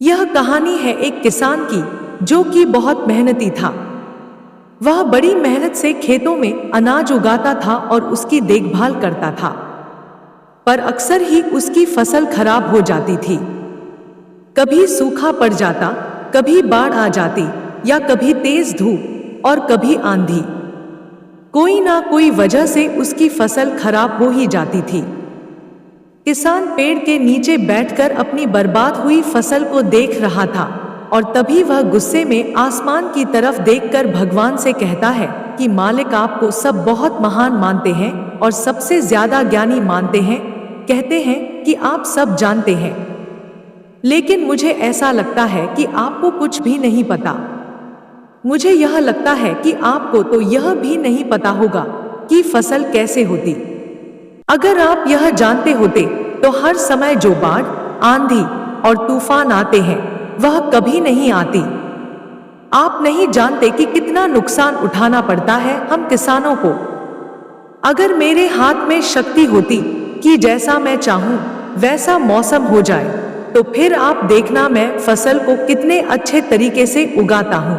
यह कहानी है एक किसान की जो कि बहुत मेहनती था। वह बड़ी मेहनत से खेतों में अनाज उगाता था और उसकी देखभाल करता था, पर अक्सर ही उसकी फसल खराब हो जाती थी। कभी सूखा पड़ जाता, कभी बाढ़ आ जाती, या कभी तेज धूप और कभी आंधी। कोई ना कोई वजह से उसकी फसल खराब हो ही जाती थी। किसान पेड़ के नीचे बैठकर अपनी बर्बाद हुई फसल को देख रहा था और तभी वह गुस्से में आसमान की तरफ देखकर भगवान से कहता है कि मालिक, आपको सब बहुत महान मानते हैं और सबसे ज्यादा ज्ञानी मानते हैं। कहते हैं कि आप सब जानते हैं, लेकिन मुझे ऐसा लगता है कि आपको कुछ भी नहीं पता। मुझे यह लगता है कि आपको तो यह भी नहीं पता होगा कि फसल कैसे होती। अगर आप यह जानते होते तो हर समय जो बाढ़, आंधी और तूफान आते हैं वह कभी नहीं आती। आप नहीं जानते कि कितना नुकसान उठाना पड़ता है हम किसानों को। अगर मेरे हाथ में शक्ति होती कि जैसा मैं चाहूं वैसा मौसम हो जाए, तो फिर आप देखना मैं फसल को कितने अच्छे तरीके से उगाता हूं।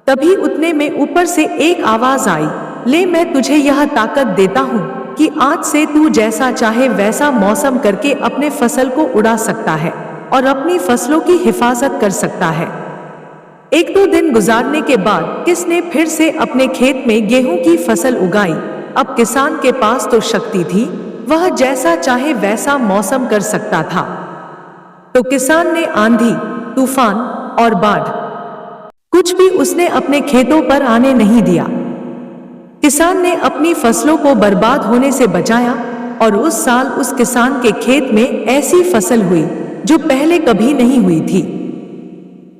तभी उतने में ऊपर से एक आवाज आई, ले मैं तुझे यह ताकत देता हूं कि आज से तू जैसा चाहे वैसा मौसम करके अपने फसल को उड़ा सकता है और अपनी फसलों की हिफाजत कर सकता है। एक दो दिन गुजारने के बाद किसने फिर से अपने खेत में गेहूं की फसल उगाई। अब किसान के पास तो शक्ति थी, वह जैसा चाहे वैसा मौसम कर सकता था। तो किसान ने आंधी, तूफान और बाढ़ कुछ भी उसने अपने खेतों पर आने नहीं दिया। किसान ने अपनी फसलों को बर्बाद होने से बचाया और उस साल उस किसान के खेत में ऐसी फसल हुई जो पहले कभी नहीं हुई थी।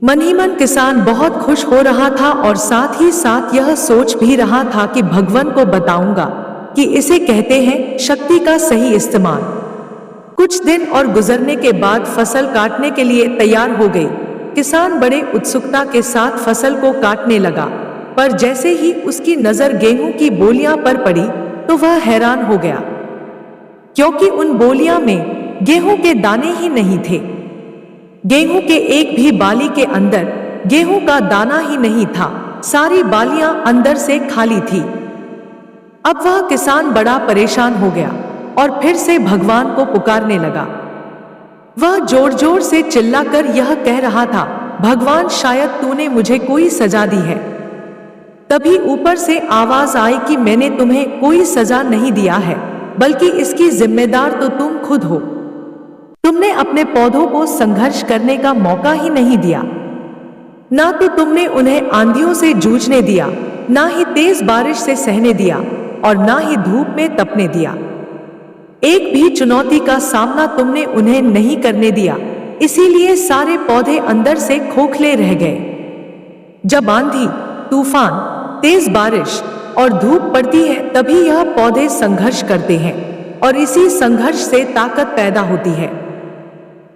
मन ही मन किसान बहुत खुश हो रहा था और साथ ही साथ यह सोच भी रहा था कि भगवान को बताऊंगा कि इसे कहते हैं शक्ति का सही इस्तेमाल। कुछ दिन और गुजरने के बाद फसल काटने के लिए तैयार हो गई। किसान बड़े उत्सुकता के साथ फसल को काटने लगा, पर जैसे ही उसकी नजर गेहूं की बोलियां पर पड़ी तो वह हैरान हो गया, क्योंकि उन बोलियां में गेहूं के दाने ही नहीं थे। गेहूं के एक भी बाली के अंदर गेहूं का दाना ही नहीं था, सारी बालियां अंदर से खाली थी। अब वह किसान बड़ा परेशान हो गया और फिर से भगवान को पुकारने लगा। वह जोर जोर से चिल्लाकर यह कह रहा था, भगवान, शायद तूने मुझे कोई सजा दी है। तभी ऊपर से आवाज आई कि मैंने तुम्हें कोई सजा नहीं दिया है, बल्कि इसकी जिम्मेदार तो तुम खुद हो। तुमने अपने पौधों को संघर्ष करने का मौका ही नहीं दिया। ना तो तुमने उन्हें आंधियों से जूझने दिया, ना ही तेज बारिश से सहने दिया और ना ही धूप में तपने दिया। एक भी चुनौती का सामना तुमने उन्हें नहीं करने दिया, इसीलिए सारे पौधे अंदर से खोखले रह गए। जब आंधी, तूफान, तेज बारिश और धूप पड़ती है तभी यह पौधे संघर्ष करते हैं और इसी संघर्ष से ताकत पैदा होती है,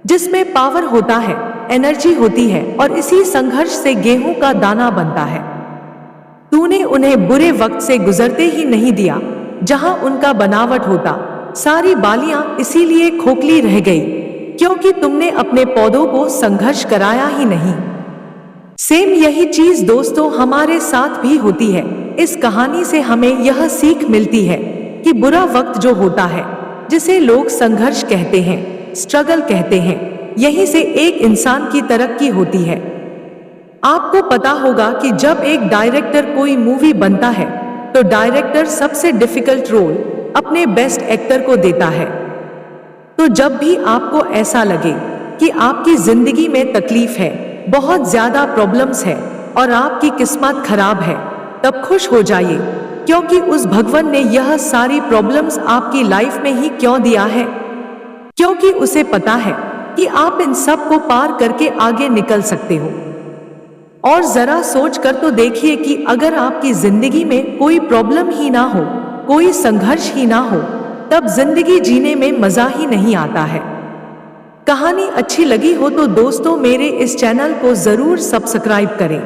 जिसमें पावर होता है, एनर्जी होती है और इसी संघर्ष से गेहूं का दाना बनता है। तूने उन्हें बुरे वक्त से गुजरते ही नहीं दिया जहां उनका बनावट होता। सारी बालियां इसीलिए खोखली रह गई क्योंकि तुमने अपने पौधों को संघर्ष कराया ही नहीं। सेम यही चीज दोस्तों हमारे साथ भी होती है। इस कहानी से हमें यह सीख मिलती है कि बुरा वक्त जो होता है, जिसे लोग संघर्ष कहते हैं, स्ट्रगल कहते हैं, यहीं से एक इंसान की तरक्की होती है। आपको पता होगा कि जब एक डायरेक्टर कोई मूवी बनता है तो डायरेक्टर सबसे डिफिकल्ट रोल अपने बेस्ट एक्टर को देता है। तो जब भी आपको ऐसा लगे कि आपकी जिंदगी में तकलीफ है, बहुत ज्यादा प्रॉब्लम्स है और आपकी किस्मत खराब है, तब खुश हो जाइए, क्योंकि उस भगवान ने यह सारी प्रॉब्लम्स आपकी लाइफ में ही क्यों दिया है, क्योंकि उसे पता है कि आप इन सब को पार करके आगे निकल सकते हो। और जरा सोच कर तो देखिए कि अगर आपकी जिंदगी में कोई प्रॉब्लम ही ना हो, कोई संघर्ष ही ना हो, तब जिंदगी जीने में मजा ही नहीं आता है। कहानी अच्छी लगी हो तो दोस्तों मेरे इस चैनल को जरूर सब्सक्राइब करें।